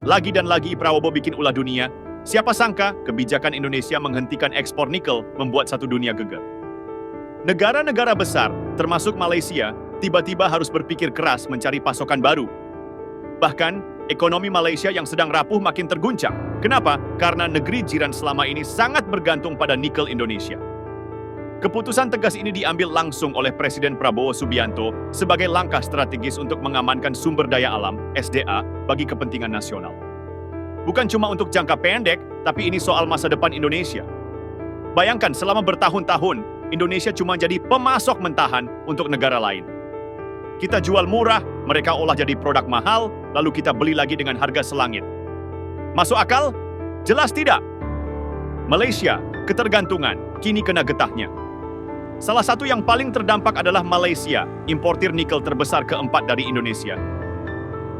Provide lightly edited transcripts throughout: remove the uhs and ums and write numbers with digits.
Lagi dan lagi Prabowo bikin ulah dunia. Siapa sangka kebijakan Indonesia menghentikan ekspor nikel membuat satu dunia geger. Negara-negara besar, termasuk Malaysia, tiba-tiba harus berpikir keras mencari pasokan baru. Bahkan, ekonomi Malaysia yang sedang rapuh makin terguncang. Kenapa? Karena negeri jiran selama ini sangat bergantung pada nikel Indonesia. Keputusan tegas ini diambil langsung oleh Presiden Prabowo Subianto sebagai langkah strategis untuk mengamankan sumber daya alam, SDA, bagi kepentingan nasional. Bukan cuma untuk jangka pendek, tapi ini soal masa depan Indonesia. Bayangkan selama bertahun-tahun, Indonesia cuma jadi pemasok mentahan untuk negara lain. Kita jual murah, mereka olah jadi produk mahal, lalu kita beli lagi dengan harga selangit. Masuk akal? Jelas tidak. Malaysia, ketergantungan, kini kena getahnya. Salah satu yang paling terdampak adalah Malaysia, importir nikel terbesar keempat dari Indonesia.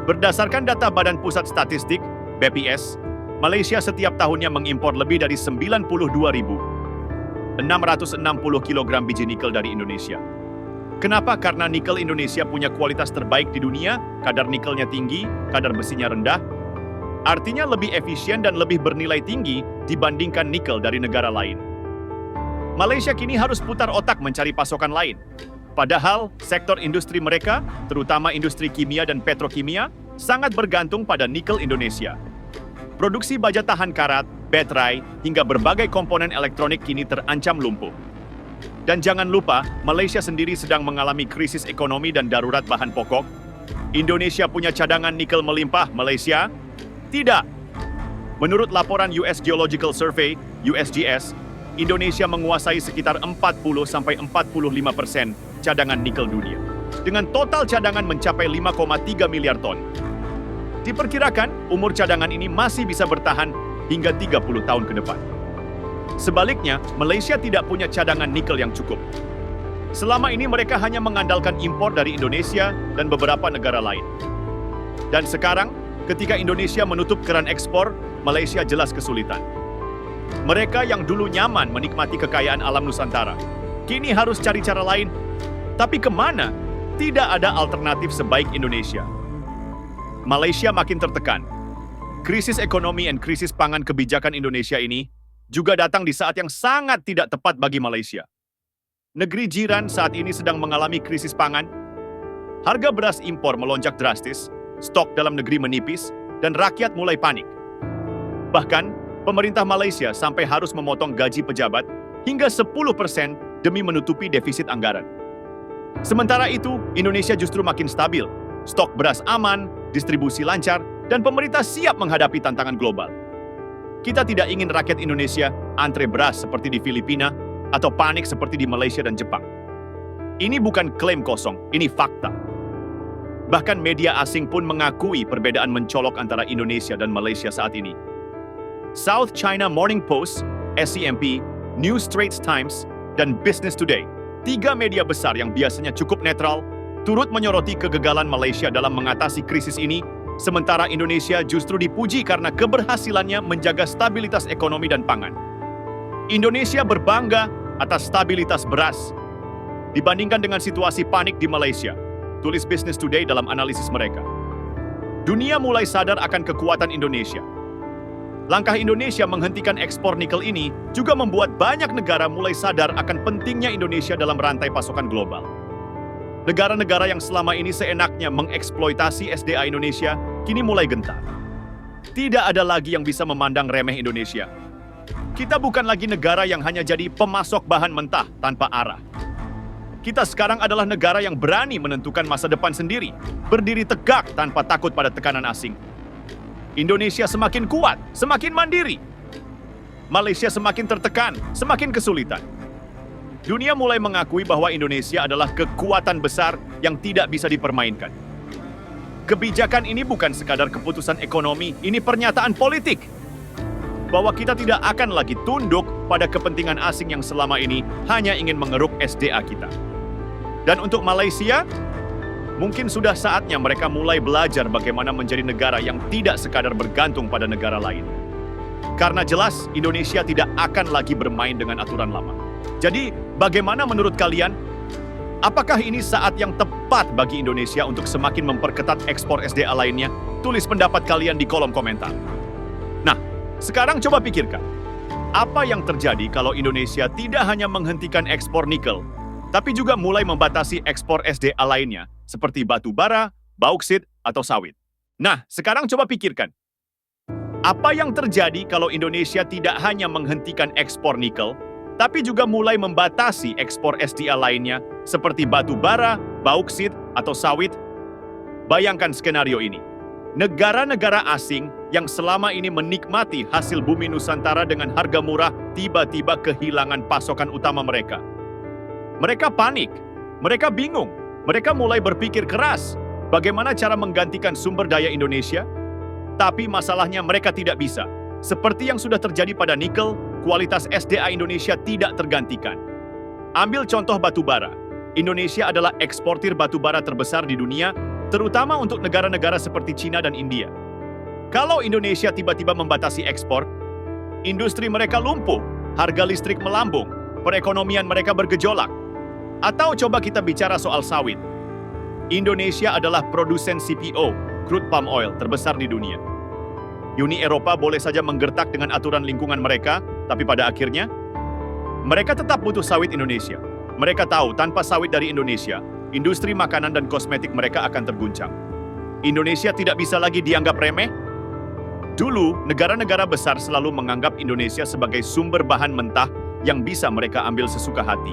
Berdasarkan data Badan Pusat Statistik, BPS, Malaysia setiap tahunnya mengimpor lebih dari 92.660 kg biji nikel dari Indonesia. Kenapa? Karena nikel Indonesia punya kualitas terbaik di dunia, kadar nikelnya tinggi, kadar besinya rendah, artinya lebih efisien dan lebih bernilai tinggi dibandingkan nikel dari negara lain. Malaysia kini harus putar otak mencari pasokan lain. Padahal, sektor industri mereka, terutama industri kimia dan petrokimia, sangat bergantung pada nikel Indonesia. Produksi baja tahan karat, baterai, hingga berbagai komponen elektronik kini terancam lumpuh. Dan jangan lupa, Malaysia sendiri sedang mengalami krisis ekonomi dan darurat bahan pokok. Indonesia punya cadangan nikel melimpah, Malaysia? Tidak. Menurut laporan US Geological Survey, USGS, Indonesia menguasai sekitar 40-45% cadangan nikel dunia, dengan total cadangan mencapai 5,3 miliar ton. Diperkirakan, umur cadangan ini masih bisa bertahan hingga 30 tahun ke depan. Sebaliknya, Malaysia tidak punya cadangan nikel yang cukup. Selama ini mereka hanya mengandalkan impor dari Indonesia dan beberapa negara lain. Dan sekarang, ketika Indonesia menutup keran ekspor, Malaysia jelas kesulitan. Mereka yang dulu nyaman menikmati kekayaan alam Nusantara, kini harus cari cara lain. Tapi kemana? Tidak ada alternatif sebaik Indonesia. Malaysia makin tertekan. Krisis ekonomi dan krisis pangan kebijakan Indonesia ini juga datang di saat yang sangat tidak tepat bagi Malaysia. Negeri jiran saat ini sedang mengalami krisis pangan. Harga beras impor melonjak drastis, stok dalam negeri menipis, dan rakyat mulai panik. Bahkan, pemerintah Malaysia sampai harus memotong gaji pejabat hingga 10% demi menutupi defisit anggaran. Sementara itu, Indonesia justru makin stabil. Stok beras aman, distribusi lancar, dan pemerintah siap menghadapi tantangan global. Kita tidak ingin rakyat Indonesia antre beras seperti di Filipina atau panik seperti di Malaysia dan Jepang. Ini bukan klaim kosong, ini fakta. Bahkan media asing pun mengakui perbedaan mencolok antara Indonesia dan Malaysia saat ini. South China Morning Post, SCMP, New Straits Times, dan Business Today, 3 media besar yang biasanya cukup netral, turut menyoroti kegagalan Malaysia dalam mengatasi krisis ini, sementara Indonesia justru dipuji karena keberhasilannya menjaga stabilitas ekonomi dan pangan. Indonesia berbangga atas stabilitas beras dibandingkan dengan situasi panik di Malaysia, tulis Business Today dalam analisis mereka. Dunia mulai sadar akan kekuatan Indonesia. Langkah Indonesia menghentikan ekspor nikel ini juga membuat banyak negara mulai sadar akan pentingnya Indonesia dalam rantai pasokan global. Negara-negara yang selama ini seenaknya mengeksploitasi SDA Indonesia kini mulai gentar. Tidak ada lagi yang bisa memandang remeh Indonesia. Kita bukan lagi negara yang hanya jadi pemasok bahan mentah tanpa arah. Kita sekarang adalah negara yang berani menentukan masa depan sendiri, berdiri tegak tanpa takut pada tekanan asing. Indonesia semakin kuat, semakin mandiri. Malaysia semakin tertekan, semakin kesulitan. Dunia mulai mengakui bahwa Indonesia adalah kekuatan besar yang tidak bisa dipermainkan. Kebijakan ini bukan sekadar keputusan ekonomi, ini pernyataan politik. Bahwa kita tidak akan lagi tunduk pada kepentingan asing yang selama ini hanya ingin mengeruk SDA kita. Dan untuk Malaysia, mungkin sudah saatnya mereka mulai belajar bagaimana menjadi negara yang tidak sekadar bergantung pada negara lain. Karena jelas Indonesia tidak akan lagi bermain dengan aturan lama. Jadi, bagaimana menurut kalian? Apakah ini saat yang tepat bagi Indonesia untuk semakin memperketat ekspor SDA lainnya? Tulis pendapat kalian di kolom komentar. Nah, sekarang coba pikirkan. Apa yang terjadi kalau Indonesia tidak hanya menghentikan ekspor nikel, tapi juga mulai membatasi ekspor SDA lainnya, seperti batu bara, bauksit, atau sawit? Nah, sekarang coba pikirkan. Apa yang terjadi kalau Indonesia tidak hanya menghentikan ekspor nikel, tapi juga mulai membatasi ekspor SDA lainnya, seperti batu bara, bauksit, atau sawit? Bayangkan skenario ini. Negara-negara asing yang selama ini menikmati hasil bumi Nusantara dengan harga murah tiba-tiba kehilangan pasokan utama mereka. Mereka panik, mereka bingung, mereka mulai berpikir keras bagaimana cara menggantikan sumber daya Indonesia. Tapi masalahnya mereka tidak bisa. Seperti yang sudah terjadi pada nikel, kualitas SDA Indonesia tidak tergantikan. Ambil contoh batu bara. Indonesia adalah eksportir batu bara terbesar di dunia, terutama untuk negara-negara seperti Cina dan India. Kalau Indonesia tiba-tiba membatasi ekspor, industri mereka lumpuh, harga listrik melambung, perekonomian mereka bergejolak. Atau coba kita bicara soal sawit. Indonesia adalah produsen CPO, crude palm oil, terbesar di dunia. Uni Eropa boleh saja menggertak dengan aturan lingkungan mereka, tapi pada akhirnya, mereka tetap butuh sawit Indonesia. Mereka tahu tanpa sawit dari Indonesia, industri makanan dan kosmetik mereka akan terguncang. Indonesia tidak bisa lagi dianggap remeh. Dulu, negara-negara besar selalu menganggap Indonesia sebagai sumber bahan mentah yang bisa mereka ambil sesuka hati.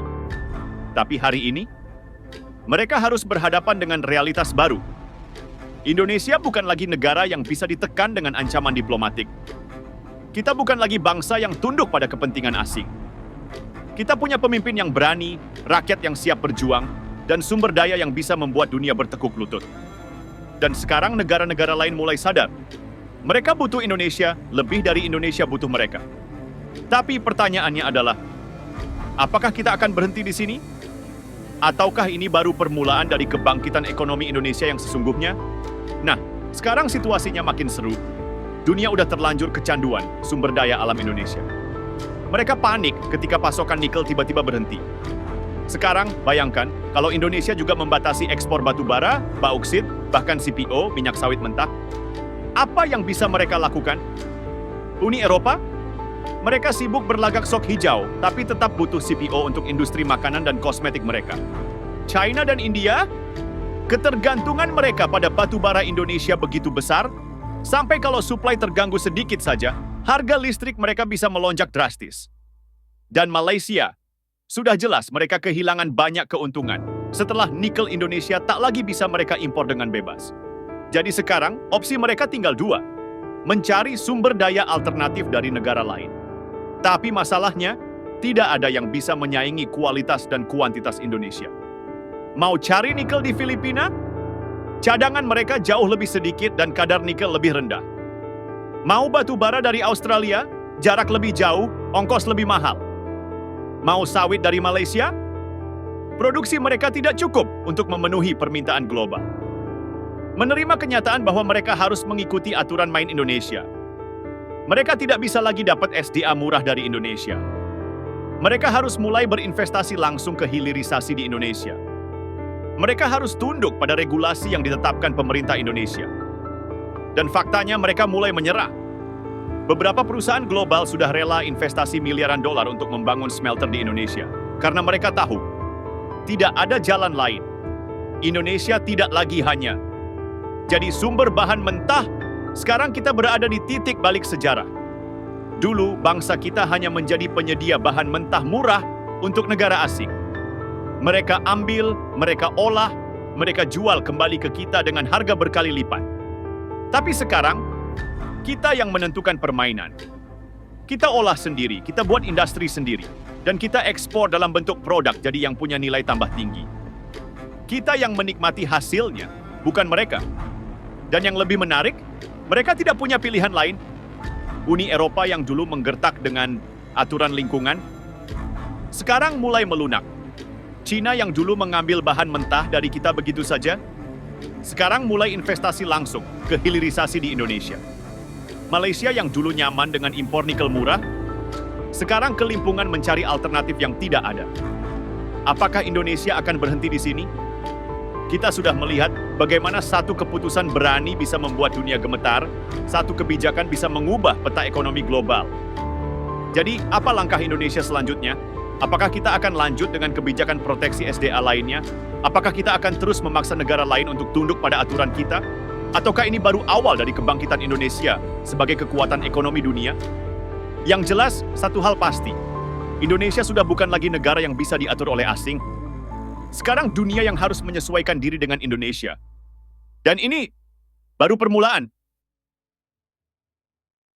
Tapi hari ini, mereka harus berhadapan dengan realitas baru. Indonesia bukan lagi negara yang bisa ditekan dengan ancaman diplomatik. Kita bukan lagi bangsa yang tunduk pada kepentingan asing. Kita punya pemimpin yang berani, rakyat yang siap berjuang, dan sumber daya yang bisa membuat dunia bertekuk lutut. Dan sekarang negara-negara lain mulai sadar. Mereka butuh Indonesia lebih dari Indonesia butuh mereka. Tapi pertanyaannya adalah, apakah kita akan berhenti di sini? Ataukah ini baru permulaan dari kebangkitan ekonomi Indonesia yang sesungguhnya? Nah, sekarang situasinya makin seru. Dunia udah terlanjur kecanduan sumber daya alam Indonesia. Mereka panik ketika pasokan nikel tiba-tiba berhenti. Sekarang, bayangkan kalau Indonesia juga membatasi ekspor batu bara, bauksit, bahkan CPO, minyak sawit mentah. Apa yang bisa mereka lakukan? Uni Eropa? Mereka sibuk berlagak sok hijau, tapi tetap butuh CPO untuk industri makanan dan kosmetik mereka. China dan India? Ketergantungan mereka pada batu bara Indonesia begitu besar, sampai kalau suplai terganggu sedikit saja, harga listrik mereka bisa melonjak drastis. Dan Malaysia? Sudah jelas mereka kehilangan banyak keuntungan setelah nikel Indonesia tak lagi bisa mereka impor dengan bebas. Jadi sekarang, opsi mereka tinggal dua. Mencari sumber daya alternatif dari negara lain. Tapi masalahnya, tidak ada yang bisa menyaingi kualitas dan kuantitas Indonesia. Mau cari nikel di Filipina? Cadangan mereka jauh lebih sedikit dan kadar nikel lebih rendah. Mau batu bara dari Australia? Jarak lebih jauh, ongkos lebih mahal. Mau sawit dari Malaysia? Produksi mereka tidak cukup untuk memenuhi permintaan global. Menerima kenyataan bahwa mereka harus mengikuti aturan main Indonesia. Mereka tidak bisa lagi dapat SDA murah dari Indonesia. Mereka harus mulai berinvestasi langsung ke hilirisasi di Indonesia. Mereka harus tunduk pada regulasi yang ditetapkan pemerintah Indonesia. Dan faktanya mereka mulai menyerah. Beberapa perusahaan global sudah rela investasi miliaran dolar untuk membangun smelter di Indonesia. Karena mereka tahu, tidak ada jalan lain. Indonesia tidak lagi hanya jadi sumber bahan mentah. Sekarang kita berada di titik balik sejarah. Dulu, bangsa kita hanya menjadi penyedia bahan mentah murah untuk negara asing. Mereka ambil, mereka olah, mereka jual kembali ke kita dengan harga berkali lipat. Tapi sekarang, kita yang menentukan permainan. Kita olah sendiri, kita buat industri sendiri, dan kita ekspor dalam bentuk produk jadi yang punya nilai tambah tinggi. Kita yang menikmati hasilnya, bukan mereka. Dan yang lebih menarik, mereka tidak punya pilihan lain. Uni Eropa yang dulu menggertak dengan aturan lingkungan, sekarang mulai melunak. Cina yang dulu mengambil bahan mentah dari kita begitu saja, sekarang mulai investasi langsung ke hilirisasi di Indonesia. Malaysia yang dulu nyaman dengan impor nikel murah, sekarang kelimpungan mencari alternatif yang tidak ada. Apakah Indonesia akan berhenti di sini? Kita sudah melihat bagaimana satu keputusan berani bisa membuat dunia gemetar, satu kebijakan bisa mengubah peta ekonomi global. Jadi, apa langkah Indonesia selanjutnya? Apakah kita akan lanjut dengan kebijakan proteksi SDA lainnya? Apakah kita akan terus memaksa negara lain untuk tunduk pada aturan kita? Ataukah ini baru awal dari kebangkitan Indonesia sebagai kekuatan ekonomi dunia? Yang jelas, satu hal pasti, Indonesia sudah bukan lagi negara yang bisa diatur oleh asing. Sekarang dunia yang harus menyesuaikan diri dengan Indonesia. Dan ini baru permulaan.